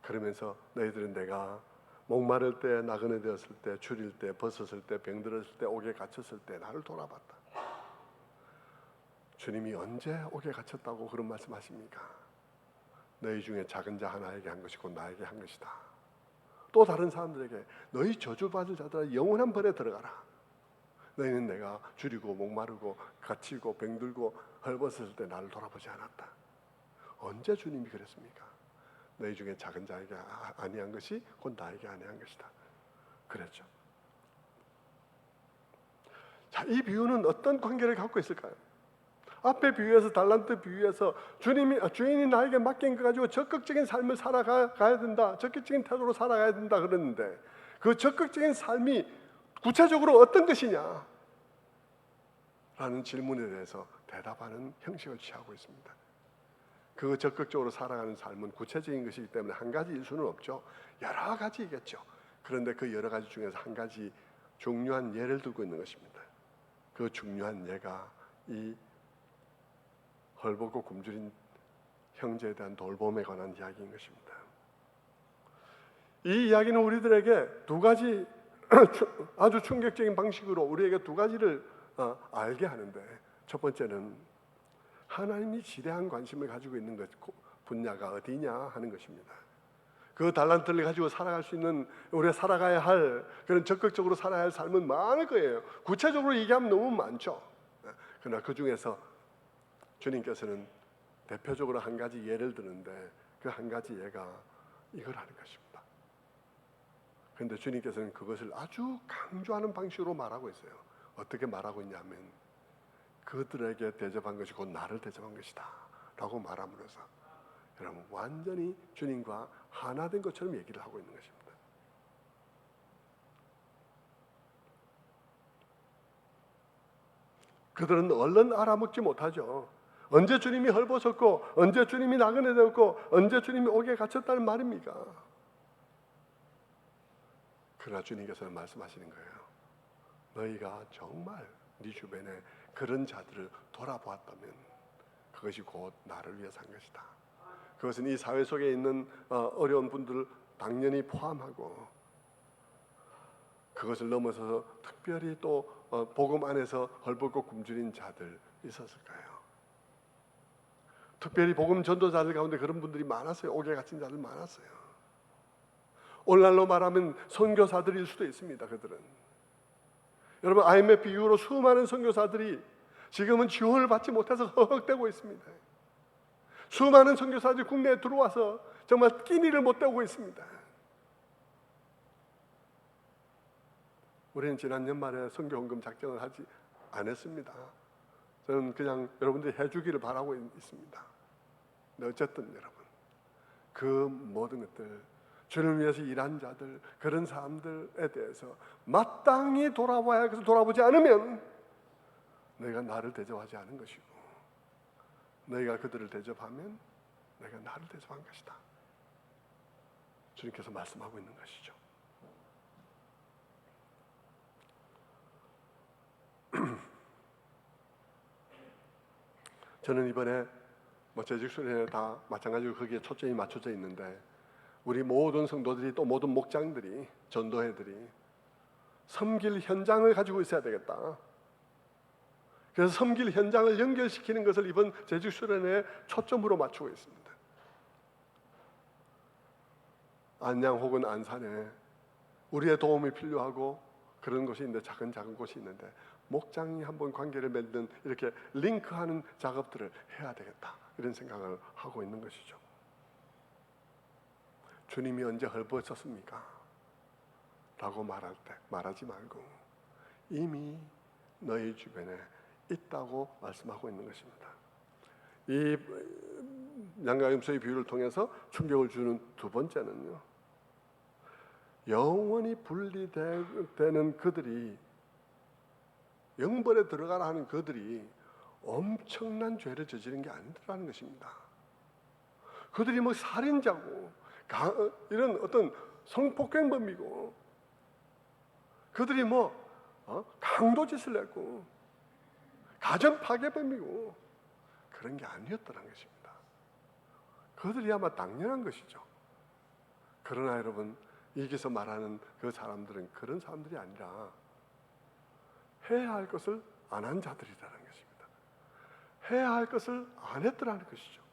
A: 그러면서 너희들은 내가 목마를 때, 나그네 되었을 때, 추릴 때, 벗었을 때, 병들었을 때, 옥에 갇혔을 때 나를 돌아봤다. 주님이 언제 옥에 갇혔다고 그런 말씀하십니까? 너희 중에 작은 자 하나에게 한 것이 곧 나에게 한 것이다. 또 다른 사람들에게 너희 저주받을 자들아 영원한 벌에 들어가라. 너희는 내가 줄이고 목마르고 갇히고 병들고 헐벗었을 때 나를 돌아보지 않았다. 언제 주님이 그랬습니까? 너희 중에 작은 자에게 아니한 것이 곧 나에게 아니한 것이다. 그랬죠. 자, 이 비유는 어떤 관계를 갖고 있을까요? 앞에 비유에서 달란트 비유에서 주인이 나에게 맡긴 거 가지고 적극적인 삶을 살아가야 된다. 적극적인 태도로 살아가야 된다 그랬는데 그 적극적인 삶이 구체적으로 어떤 것이냐? 라는 질문에 대해서 대답하는 형식을 취하고 있습니다. 그 적극적으로 살아가는 삶은 구체적인 것이기 때문에 한 가지일 수는 없죠. 여러 가지이겠죠. 그런데 그 여러 가지 중에서 한 가지 중요한 예를 들고 있는 것입니다. 그 중요한 예가 이 헐벗고 굶주린 형제에 대한 돌봄에 관한 이야기인 것입니다. 이 이야기는 우리들에게 두 가지 아주 충격적인 방식으로 우리에게 두 가지를 알게 하는데, 첫 번째는 하나님이 지대한 관심을 가지고 있는 것 분야가 어디냐 하는 것입니다. 그 달란트를 가지고 살아갈 수 있는, 우리가 살아가야 할 그런 적극적으로 살아야 할 삶은 많을 거예요. 구체적으로 얘기하면 너무 많죠. 그러나 그 중에서 주님께서는 대표적으로 한 가지 예를 드는데 그 한 가지 예가 이걸 하는 것입니다. 그런데 주님께서는 그것을 아주 강조하는 방식으로 말하고 있어요. 어떻게 말하고 있냐면 그들에게 대접한 것이 곧 나를 대접한 것이다 라고 말함으로써 여러분 완전히 주님과 하나 된 것처럼 얘기를 하고 있는 것입니다. 그들은 얼른 알아먹지 못하죠. 언제 주님이 헐벗었고 언제 주님이 나그네 되었고 언제 주님이 옥에 갇혔다는 말입니까? 그러나 주님께서는 말씀하시는 거예요. 너희가 정말 네 주변에 그런 자들을 돌아보았다면 그것이 곧 나를 위해서 한 것이다. 그것은 이 사회 속에 있는 어려운 분들을 당연히 포함하고 그것을 넘어서서 특별히 또 복음 안에서 헐벗고 굶주린 자들 있었을 거예요. 특별히 복음 전도자들 가운데 그런 분들이 많았어요. 옥에 갇힌 자들 많았어요. 오늘날로 말하면 선교사들일 수도 있습니다. 그들은 여러분 IMF 이후로 수많은 선교사들이 지금은 지원을 받지 못해서 허걱대고 있습니다. 수많은 선교사들이 국내에 들어와서 정말 끼니를 못 때우고 있습니다. 우리는 지난 연말에 선교 헌금 작정을 하지 않았습니다. 저는 그냥 여러분들이 해주기를 바라고 있습니다. 근데 어쨌든 여러분 그 모든 것들 주를 위해서 일한 자들 그런 사람들에 대해서 마땅히 돌아봐야 할 것을 돌아보지 않으면 너희가 나를 대접하지 않은 것이고 너희가 그들을 대접하면 너희가 나를 대접한 것이다. 주님께서 말씀하고 있는 것이죠. 저는 이번에 재직수련회 다 마찬가지로 거기에 초점이 맞춰져 있는데 우리 모든 성도들이 또 모든 목장들이 전도회들이 섬길 현장을 가지고 있어야 되겠다. 그래서 섬길 현장을 연결시키는 것을 이번 재직수련회에 초점으로 맞추고 있습니다. 안양 혹은 안산에 우리의 도움이 필요하고 그런 곳이 있는데, 작은 곳이 있는데 목장이 한번 관계를 맺는 이렇게 링크하는 작업들을 해야 되겠다, 이런 생각을 하고 있는 것이죠. 주님이 언제 헐벗었습니까? 라고 말하지 말고 이미 너희 주변에 있다고 말씀하고 있는 것입니다. 이 양과 염소의 비유를 통해서 충격을 주는 두 번째는요, 영원히 분리되는 그들이, 영벌에 들어가라 하는 그들이 엄청난 죄를 저지른 게 아니라는 것입니다. 그들이 뭐 살인자고 이런 어떤 성폭행범이고, 그들이 뭐 강도짓을 했고 가정 파괴범이고 그런 게 아니었다는 것입니다. 그들이 아마 당연한 것이죠. 그러나 여러분, 여기서 말하는 그 사람들은 그런 사람들이 아니라 해야 할 것을 안 한 자들이라는 것입니다. 해야 할 것을 안 했더라는 것이죠.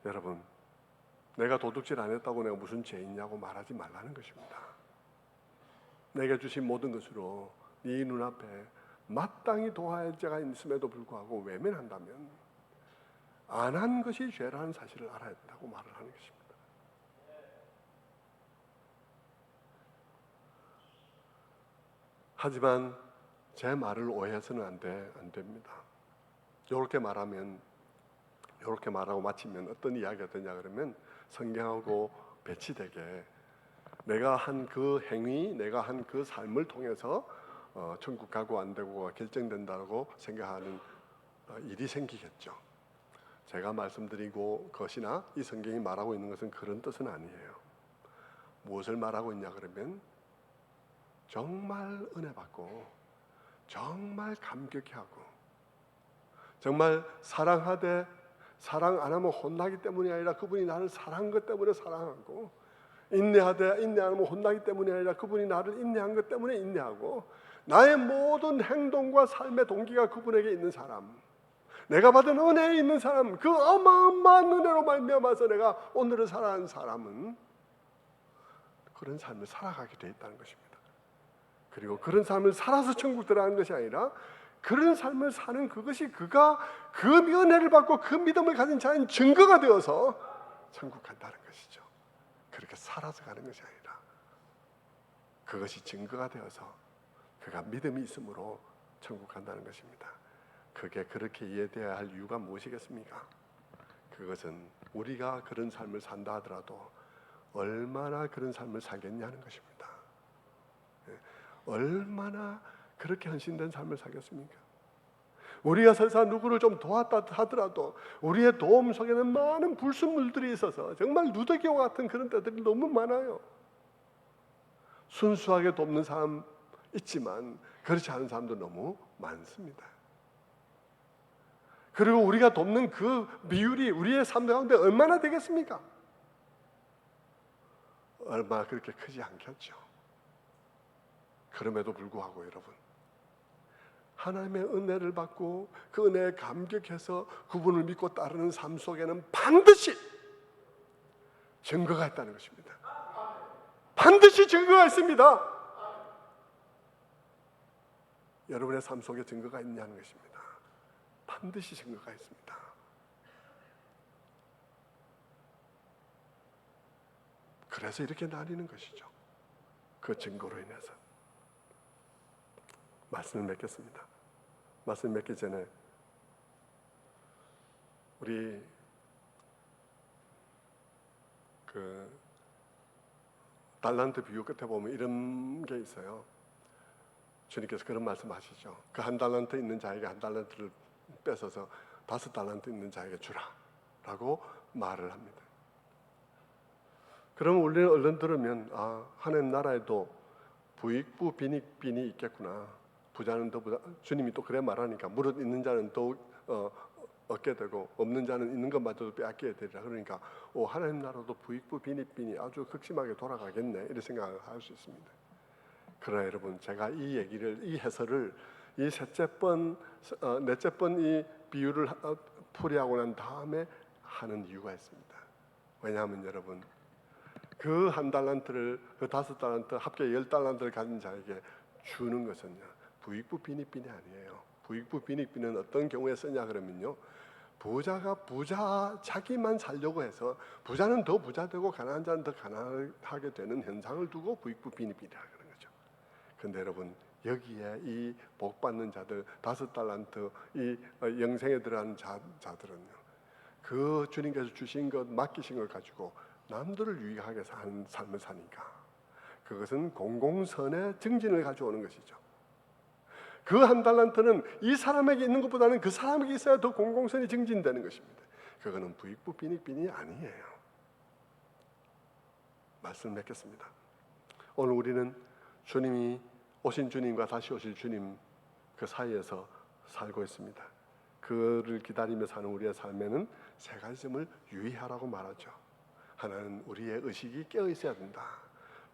A: 여러분, 내가 도둑질 안 했다고 내가 무슨 죄 있냐고 말하지 말라는 것입니다. 내가 주신 모든 것으로 네 눈앞에 마땅히 도할 죄가 있음에도 불구하고 외면한다면 안 한 것이 죄라는 사실을 알아야 된다고 말을 하는 것입니다. 하지만 제 말을 오해해서는 안 됩니다. 이렇게 말하고 마치면 어떤 이야기가 되냐 그러면, 성경하고 배치되게 내가 한 그 행위, 내가 한 그 삶을 통해서 천국 가고 안 되고가 결정된다고 생각하는 일이 생기겠죠. 제가 말씀드리고 것이나 이 성경이 말하고 있는 것은 그런 뜻은 아니에요. 무엇을 말하고 있냐 그러면, 정말 은혜 받고 정말 감격해하고 정말 사랑하되 사랑 안 하면 혼나기 때문이 아니라 그분이 나를 사랑한 것 때문에 사랑하고, 인내하되 인내하면 혼나기 때문이 아니라 그분이 나를 인내한 것 때문에 인내하고, 나의 모든 행동과 삶의 동기가 그분에게 있는 사람, 내가 받은 은혜에 있는 사람, 그 어마어마한 은혜로 말미암아서 내가 오늘을 살아가는 사람은 그런 삶을 살아가게 돼 있다는 것입니다. 그리고 그런 삶을 살아서 천국 들어가는 것이 아니라, 그런 삶을 사는 그것이 그가 그 은혜를 받고 그 믿음을 가진 자인 증거가 되어서 천국 간다는 것이죠. 그렇게 살아서 가는 것이 아니라 그것이 증거가 되어서 그가 믿음이 있으므로 천국 간다는 것입니다. 그게 그렇게 이해되어야 할 이유가 무엇이겠습니까? 그것은 우리가 그런 삶을 산다 하더라도 얼마나 그런 삶을 살겠냐는 것입니다. 얼마나 그렇게 헌신된 삶을 살겠습니까? 우리가 설사 누구를 좀 도왔다 하더라도 우리의 도움 속에는 많은 불순물들이 있어서 정말 누더기와 같은 그런 때들이 너무 많아요. 순수하게 돕는 사람 있지만 그렇지 않은 사람도 너무 많습니다. 그리고 우리가 돕는 그 비율이 우리의 삶 가운데 얼마나 되겠습니까? 얼마 그렇게 크지 않겠죠. 그럼에도 불구하고 여러분, 하나님의 은혜를 받고 그 은혜에 감격해서 그분을 믿고 따르는 삶 속에는 반드시 증거가 있다는 것입니다. 반드시 증거가 있습니다. 여러분의 삶 속에 증거가 있냐는 것입니다. 반드시 증거가 있습니다. 그래서 이렇게 나뉘는 것이죠. 그 증거로 인해서. 말씀을 맺겠습니다. 말씀 맺기 전에 우리 그 달란트 비유 끝에 보면 이런 게 있어요. 주님께서 그런 말씀하시죠. 그 한 달란트 있는 자에게 한 달란트를 뺏어서 5달란트 있는 자에게 주라라고 말을 합니다. 그러면 우리는 얼른 들으면 하나님 나라에도 부익부 빈익빈이 있겠구나. 부자는 더 부자. 주님이 또 그래 말하니까 무릇 있는 자는 더욱 얻게 되고 없는 자는 있는 것마저도 빼앗게 되리라. 그러니까 하나님 나라도 부익부 빈익빈이 아주 극심하게 돌아가겠네, 이런 생각을 할 수 있습니다. 그러나 여러분, 제가 이 해설을 이 넷째 번 이 비유를 풀이하고 난 다음에 하는 이유가 있습니다. 왜냐하면 여러분, 그 한 달란트를, 그 5달란트, 합계 10달란트를 가진 자에게 주는 것은요, 부익부 빈익빈이 아니에요. 부익부 빈익빈은 어떤 경우에 쓰냐 그러면요, 부자가 자기만 살려고 해서 부자는 더 부자 되고 가난한 자는 더 가난하게 되는 현상을 두고 부익부 빈익빈이라 그러는 거죠. 그런데 여러분, 여기에 이 복 받는 자들, 5달란트, 이 영생에 들어간 자들은요, 그 주님께서 주신 것, 맡기신 걸 가지고 남들을 유익하게 사는 삶을 사니까 그것은 공공선의 증진을 가져오는 것이죠. 그 한 달란트는 이 사람에게 있는 것보다는 그 사람에게 있어야 더 공공선이 증진되는 것입니다. 그거는 부익부 빈익빈이 아니에요. 말씀 맺겠습니다. 오늘 우리는 주님이 오신 주님과 다시 오실 주님 그 사이에서 살고 있습니다. 그를 기다리며 사는 우리의 삶에는 세 가지 점을 유의하라고 말하죠. 하나는 우리의 의식이 깨어 있어야 된다.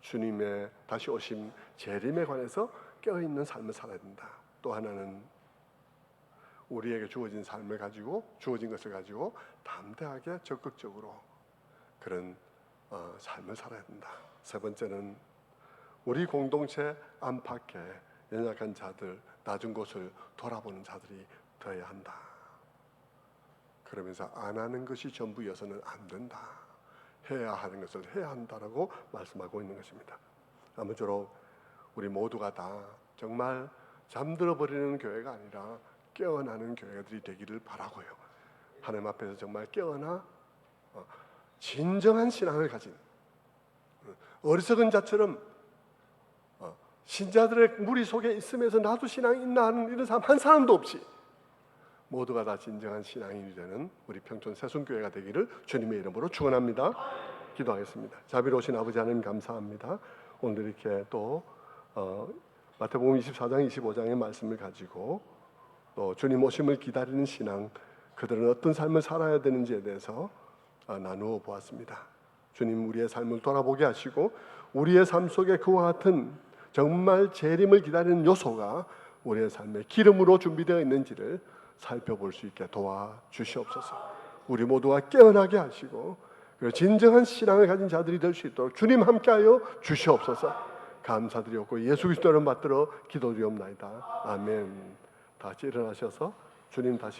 A: 주님의 다시 오심 재림에 관해서 깨어 있는 삶을 살아야 된다. 또 하나는 우리에게 주어진 삶을 가지고, 주어진 것을 가지고 담대하게 적극적으로 그런 삶을 살아야 된다. 세 번째는 우리 공동체 안팎에 연약한 자들, 낮은 곳을 돌아보는 자들이 되어야 한다. 그러면서 안 하는 것이 전부여서는 안 된다. 해야 하는 것을 해야 한다라고 말씀하고 있는 것입니다. 아무쪼록 우리 모두가 다 정말 잠들어 버리는 교회가 아니라 깨어나는 교회들이 되기를 바라고요. 하나님 앞에서 정말 깨어나 진정한 신앙을 가진, 어리석은 자처럼 신자들의 무리 속에 있으면서 나도 신앙이 있나 하는 이런 사람 한 사람도 없이 모두가 다 진정한 신앙인이 되는 우리 평촌 새순교회가 되기를 주님의 이름으로 축원합니다. 기도하겠습니다. 자비로우신 아버지 하나님 감사합니다. 오늘 이렇게 또 마태복음 24장 25장의 말씀을 가지고 또 주님 오심을 기다리는 신앙, 그들은 어떤 삶을 살아야 되는지에 대해서 나누어 보았습니다. 주님, 우리의 삶을 돌아보게 하시고 우리의 삶 속에 그와 같은 정말 재림을 기다리는 요소가 우리의 삶에 기름으로 준비되어 있는지를 살펴볼 수 있게 도와주시옵소서. 우리 모두가 깨어나게 하시고 진정한 신앙을 가진 자들이 될 수 있도록 주님 함께하여 주시옵소서. 감사드리옵고 예수 그리스도를 받들어 기도드리옵나이다. 아멘. 다 같이 일어나셔서 주님 다시